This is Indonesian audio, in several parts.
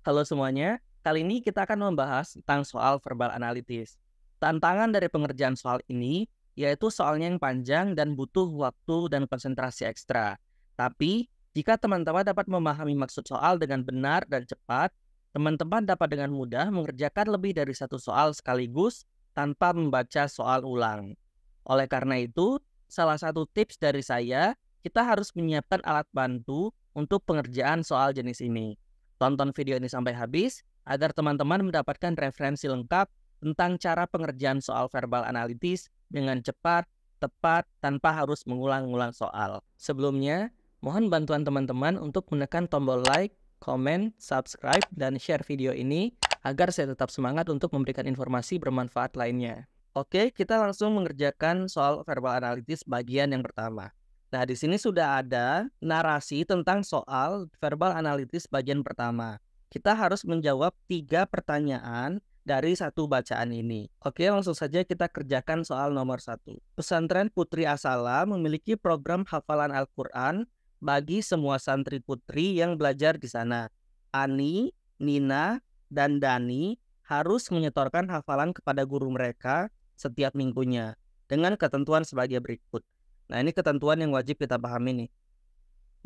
Halo semuanya, kali ini kita akan membahas tentang soal verbal analitis. Tantangan dari pengerjaan soal ini yaitu soalnya yang panjang dan butuh waktu dan konsentrasi ekstra. Tapi, jika teman-teman dapat memahami maksud soal dengan benar dan cepat, teman-teman dapat dengan mudah mengerjakan lebih dari satu soal sekaligus tanpa membaca soal ulang. Oleh karena itu, salah satu tips dari saya, kita harus menyiapkan alat bantu untuk pengerjaan soal jenis ini. Tonton video ini sampai habis agar teman-teman mendapatkan referensi lengkap tentang cara pengerjaan soal verbal analitis dengan cepat, tepat, tanpa harus mengulang-ulang soal. Sebelumnya, mohon bantuan teman-teman untuk menekan tombol like, komen, subscribe, dan share video ini agar saya tetap semangat untuk memberikan informasi bermanfaat lainnya. Oke, kita langsung mengerjakan soal verbal analitis bagian yang pertama. Nah, di sini sudah ada narasi tentang soal verbal analitis bagian pertama. Kita harus menjawab 3 pertanyaan dari satu bacaan ini. Oke, langsung saja kita kerjakan soal nomor 1. Pesantren Putri Asala memiliki program hafalan Al-Quran bagi semua santri putri yang belajar di sana. Ani, Nina, dan Dani harus menyetorkan hafalan kepada guru mereka setiap minggunya dengan ketentuan sebagai berikut. Nah, ini ketentuan yang wajib kita pahami nih.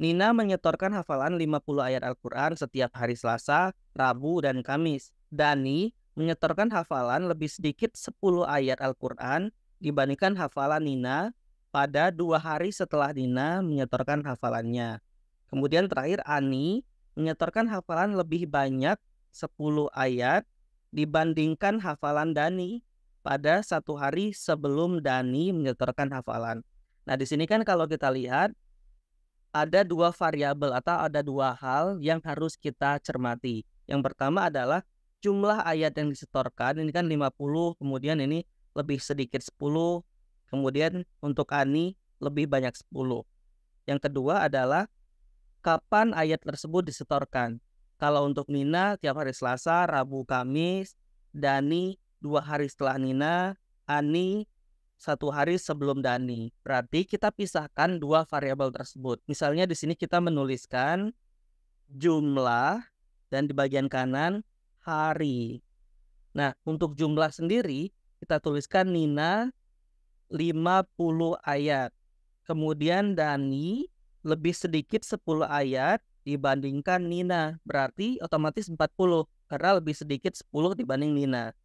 Nina menyetorkan hafalan 50 ayat Al-Quran setiap hari Selasa, Rabu, dan Kamis. Dani menyetorkan hafalan lebih sedikit 10 ayat Al-Quran dibandingkan hafalan Nina pada 2 hari setelah Nina menyetorkan hafalannya. Kemudian terakhir Ani menyetorkan hafalan lebih banyak 10 ayat dibandingkan hafalan Dani pada 1 hari sebelum Dani menyetorkan hafalan. Nah, di sini kan kalau kita lihat ada 2 variabel atau ada 2 hal yang harus kita cermati. Yang pertama adalah jumlah ayat yang disetorkan, ini kan 50, kemudian ini lebih sedikit 10, kemudian untuk Ani lebih banyak 10. Yang kedua adalah kapan ayat tersebut disetorkan. Kalau untuk Nina tiap hari Selasa, Rabu, Kamis, Dani 2 hari setelah Nina, Ani 1 hari sebelum Dani. Berarti kita pisahkan 2 variabel tersebut. Misalnya di sini kita menuliskan jumlah dan di bagian kanan hari. Nah, untuk jumlah sendiri kita tuliskan Nina 50 ayat. Kemudian Dani lebih sedikit 10 ayat dibandingkan Nina. Berarti otomatis 40 karena lebih sedikit 10 dibanding Nina.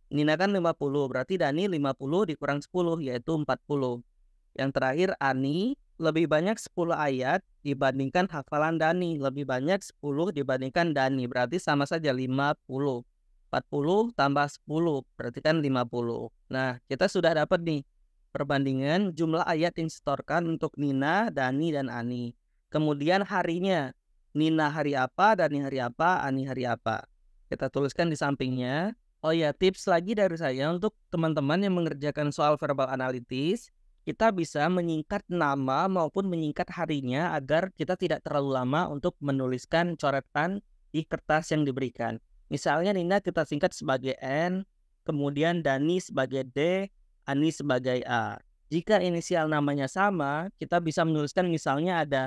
Nina kan 50, berarti Dani 50 dikurang 10, yaitu 40. Yang terakhir, Ani lebih banyak 10 ayat dibandingkan hafalan Dani. Lebih banyak 10 dibandingkan Dani, berarti sama saja 50. 40 tambah 10, berarti kan 50. Nah, kita sudah dapat nih perbandingan jumlah ayat yang disetorkan untuk Nina, Dani, dan Ani. Kemudian harinya, Nina hari apa, Dani hari apa, Ani hari apa. Kita tuliskan di sampingnya. Oh ya, tips lagi dari saya untuk teman-teman yang mengerjakan soal verbal analitis, kita bisa menyingkat nama maupun menyingkat harinya agar kita tidak terlalu lama untuk menuliskan coretan di kertas yang diberikan. Misalnya Nina kita singkat sebagai N, kemudian Dani sebagai D, Ani sebagai A. Jika inisial namanya sama, kita bisa menuliskan misalnya ada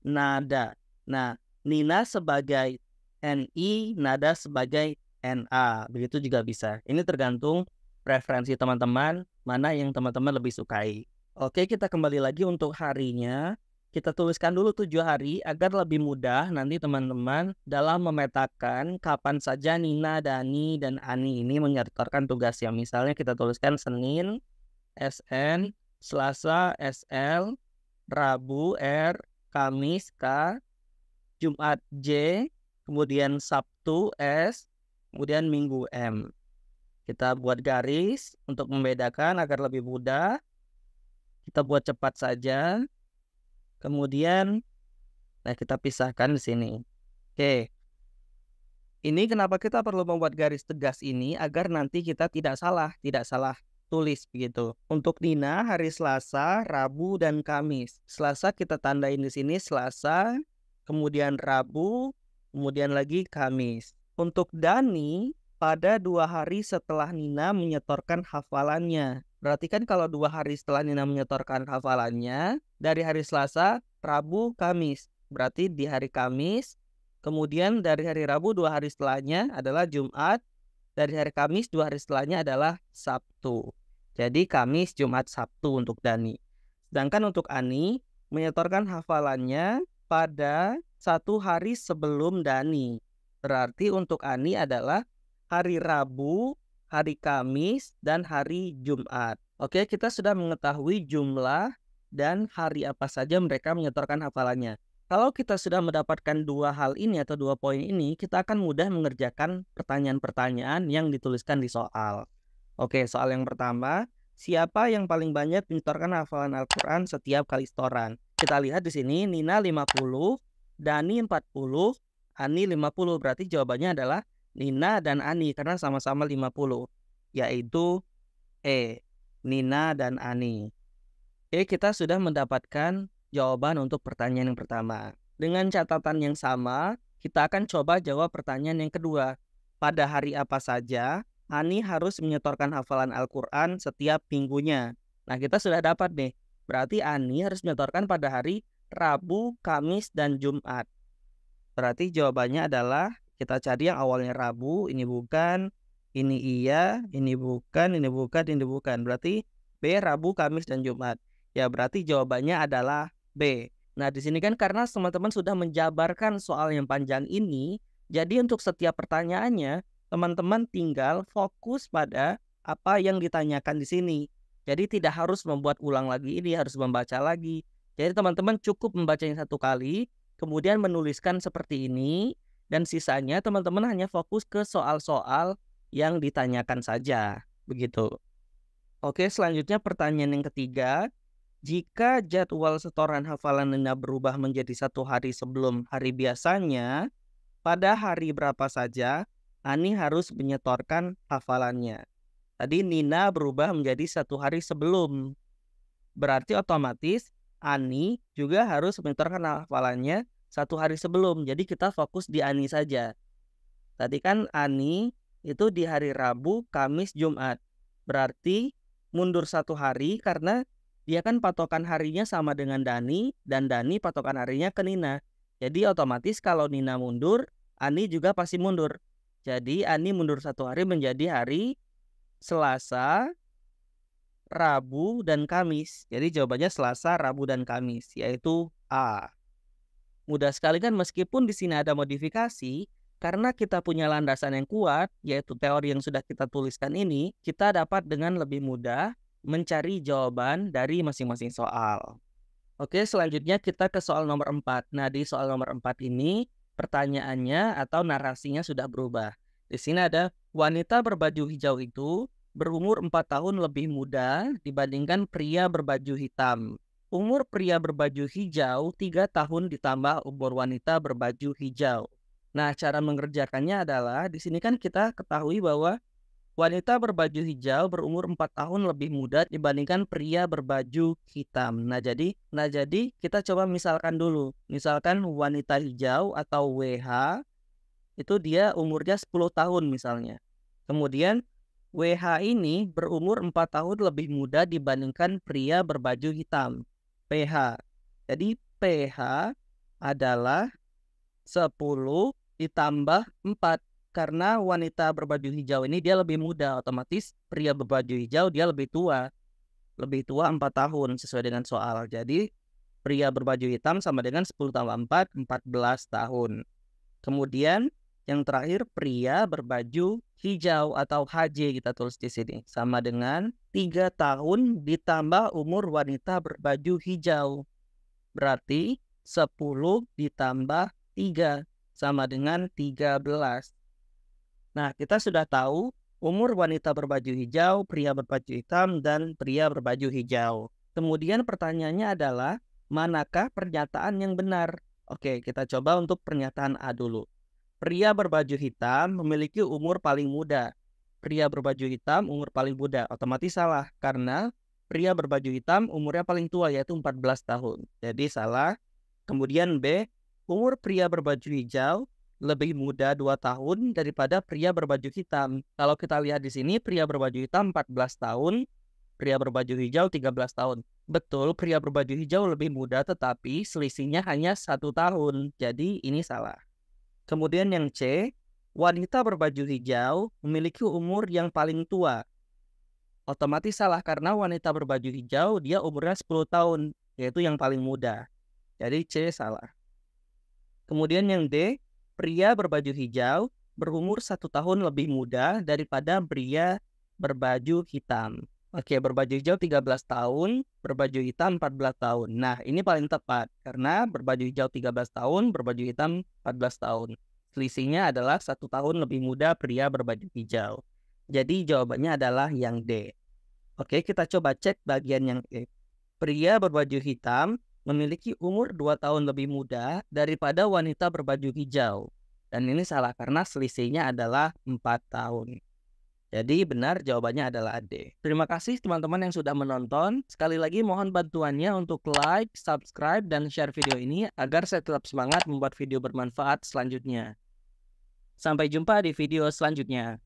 nada. Nah, Nina sebagai NI, nada sebagai NA, begitu juga bisa. Ini tergantung preferensi teman-teman, mana yang teman-teman lebih sukai. Oke, kita kembali lagi untuk harinya. Kita tuliskan dulu 7 hari agar lebih mudah nanti teman-teman dalam memetakan kapan saja Nina, Dani, dan Ani ini menyetorkan tugasnya. Misalnya kita tuliskan Senin, SN, Selasa, SL, Rabu, R, Kamis, K, Jumat, J, kemudian Sabtu, S, kemudian Minggu M. Kita buat garis untuk membedakan agar lebih mudah. Kita buat cepat saja. Kemudian, nah kita pisahkan di sini. Oke. Ini kenapa kita perlu membuat garis tegas ini agar nanti kita tidak salah tulis begitu. Untuk Nina hari Selasa, Rabu, dan Kamis. Selasa kita tandain di sini Selasa, kemudian Rabu, kemudian lagi Kamis. Untuk Dani, pada 2 hari setelah Nina menyetorkan hafalannya. Berarti kan kalau 2 hari setelah Nina menyetorkan hafalannya, dari hari Selasa, Rabu, Kamis. Berarti di hari Kamis, Kemudian dari hari Rabu 2 hari setelahnya adalah Jumat. Dari hari Kamis 2 hari setelahnya adalah Sabtu. Jadi Kamis, Jumat, Sabtu untuk Dani. Sedangkan untuk Ani menyetorkan hafalannya pada 1 hari sebelum Dani. Berarti untuk Ani adalah hari Rabu, hari Kamis, dan hari Jumat. Oke, kita sudah mengetahui jumlah dan hari apa saja mereka menyetorkan hafalannya. Kalau kita sudah mendapatkan 2 hal ini atau 2 poin ini, kita akan mudah mengerjakan pertanyaan-pertanyaan yang dituliskan di soal. Oke, soal yang pertama, siapa yang paling banyak menyetorkan hafalan Al-Quran setiap kali setoran? Kita lihat di sini, Nina 50, Dani 40, Ani 50. Berarti jawabannya adalah Nina dan Ani karena sama-sama 50, yaitu E, Nina dan Ani. Oke, kita sudah mendapatkan jawaban untuk pertanyaan yang pertama. Dengan catatan yang sama, kita akan coba jawab pertanyaan yang kedua. Pada hari apa saja Ani harus menyetorkan hafalan Al-Quran setiap minggunya? Nah, kita sudah dapat nih. Berarti Ani harus menyetorkan pada hari Rabu, Kamis, dan Jumat. Berarti jawabannya adalah kita cari yang awalnya Rabu, ini bukan, ini iya, ini bukan, ini bukan, ini bukan. Berarti B, Rabu, Kamis, dan Jumat. Ya, berarti jawabannya adalah B. Nah, di sini kan karena teman-teman sudah menjabarkan soal yang panjang ini, jadi untuk setiap pertanyaannya, teman-teman tinggal fokus pada apa yang ditanyakan di sini. Jadi tidak harus membuat ulang lagi ini, harus membaca lagi. Jadi teman-teman cukup membacanya 1 kali, kemudian menuliskan seperti ini, dan sisanya teman-teman hanya fokus ke soal-soal yang ditanyakan saja. Begitu. Oke, selanjutnya pertanyaan yang ketiga. Jika jadwal setoran hafalan Nina berubah menjadi 1 hari sebelum hari biasanya, pada hari berapa saja Ani harus menyetorkan hafalannya? Tadi Nina berubah menjadi 1 hari sebelum. Berarti otomatis Ani juga harus menyetorkan hafalannya 1 hari sebelum. Jadi kita fokus di Ani saja. Tadi kan Ani itu di hari Rabu, Kamis, Jumat. Berarti mundur 1 hari karena dia kan patokan harinya sama dengan Dani, dan Dani patokan harinya ke Nina. Jadi otomatis kalau Nina mundur, Ani juga pasti mundur. Jadi Ani mundur 1 hari menjadi hari Selasa, Rabu, dan Kamis. Jadi jawabannya Selasa, Rabu, dan Kamis, yaitu A. Mudah sekali kan, meskipun di sini ada modifikasi, karena kita punya landasan yang kuat, yaitu teori yang sudah kita tuliskan ini, kita dapat dengan lebih mudah mencari jawaban dari masing-masing soal. Oke, selanjutnya kita ke soal nomor 4. Nah, di soal nomor 4 ini, pertanyaannya atau narasinya sudah berubah. Di sini ada, wanita berbaju hijau itu berumur 4 tahun lebih muda dibandingkan pria berbaju hitam. Umur pria berbaju hijau 3 tahun ditambah umur wanita berbaju hijau. Nah, cara mengerjakannya adalah, di sini kan kita ketahui bahwa wanita berbaju hijau berumur 4 tahun lebih muda dibandingkan pria berbaju hitam. Nah, jadi kita coba misalkan dulu. Misalkan wanita hijau atau WH itu dia umurnya 10 tahun misalnya. Kemudian WH ini berumur 4 tahun lebih muda dibandingkan pria berbaju hitam. PH. Jadi PH adalah 10 ditambah 4. Karena wanita berbaju hijau ini dia lebih muda, otomatis pria berbaju hijau dia lebih tua. Lebih tua 4 tahun sesuai dengan soal. Jadi pria berbaju hitam sama dengan 10 tambah 4, 14 tahun. Kemudian yang terakhir pria berbaju hijau atau HJ kita tulis di sini. Sama dengan 3 tahun ditambah umur wanita berbaju hijau. Berarti 10 ditambah 3 sama dengan 13. Nah, kita sudah tahu umur wanita berbaju hijau, pria berbaju hitam, dan pria berbaju hijau. Kemudian pertanyaannya adalah, manakah pernyataan yang benar? Oke, kita coba untuk pernyataan A dulu. Pria berbaju hitam memiliki umur paling muda. Pria berbaju hitam umur paling muda. Otomatis salah, karena pria berbaju hitam umurnya paling tua, yaitu 14 tahun. Jadi salah. Kemudian B, umur pria berbaju hijau lebih muda 2 tahun daripada pria berbaju hitam. Kalau kita lihat di sini, pria berbaju hitam 14 tahun, pria berbaju hijau 13 tahun. Betul, pria berbaju hijau lebih muda, tetapi selisihnya hanya 1 tahun. Jadi ini salah. Kemudian yang C, wanita berbaju hijau memiliki umur yang paling tua. Otomatis salah karena wanita berbaju hijau dia umurnya 10 tahun, yaitu yang paling muda. Jadi C salah. Kemudian yang D, pria berbaju hijau berumur 1 tahun lebih muda daripada pria berbaju hitam. Oke, berbaju hijau 13 tahun, berbaju hitam 14 tahun. Nah, ini paling tepat karena berbaju hijau 13 tahun, berbaju hitam 14 tahun. Selisihnya adalah 1 tahun lebih muda pria berbaju hijau. Jadi jawabannya adalah yang D. Oke, kita coba cek bagian yang E. Pria berbaju hitam memiliki umur 2 tahun lebih muda daripada wanita berbaju hijau. Dan ini salah karena selisihnya adalah 4 tahun. Jadi benar jawabannya adalah D. Terima kasih teman-teman yang sudah menonton. Sekali lagi mohon bantuannya untuk like, subscribe, dan share video ini agar saya tetap semangat membuat video bermanfaat selanjutnya. Sampai jumpa di video selanjutnya.